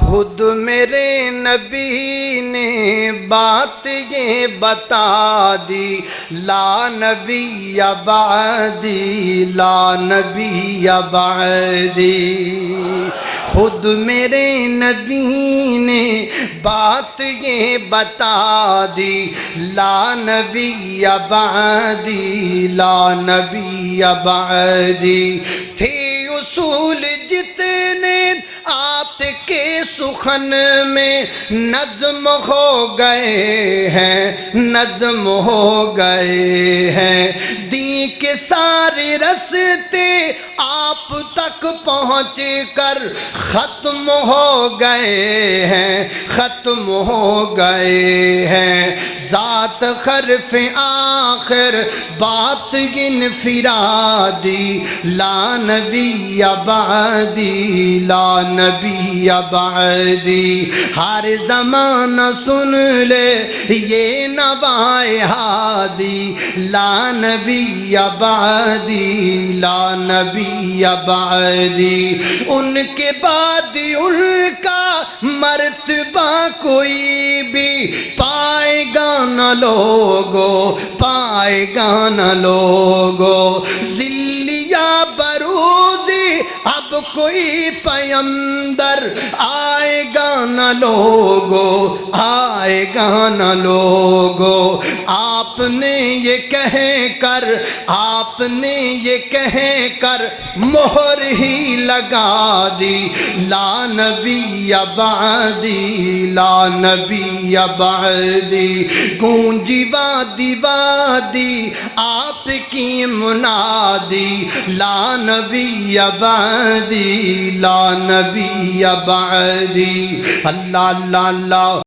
خود میرے نبی نے بات یہ بتا دی، لا نبی بعدی، لا نبی بعدی۔ خود میرے نبی نے بات یہ بتا دی، لا نبی بعدی، لا نبی بعدی۔ تھے اصول جتنے آپ کے سخن میں نظم ہو گئے ہیں، نظم ہو گئے ہیں۔ دین کے سارے رستے آپ تک پہنچ کر ختم ہو گئے ہیں، ختم ہو گئے ہیں۔ ذات حرف آخر بات انفرادی، لا نبی بعدی، لا نبی بعدی۔ ہر زمانہ سن لے یہ نوائے ہادی، لا نبی بعدی، لا نبی بعدی۔ ان کے بعد ان کا مرتبہ کوئی بھی پائے گا نہ لوگو، پائے گا نہ لوگو۔ ذلیا بروزی اب کوئی پیمبر آئے گا نہ لوگو، آئے گا نہ لوگو۔ آپ نے یہ کہہ کر، آپ نے یہ کہہ کر مہر ہی لگا دی، لا نبی بعدی، لا نبی بعدی۔ گونجی وادی وادی آپ کی منادی، لا نبی بعدی، لا نبی بعدی۔ اللہ اللہ اللہ۔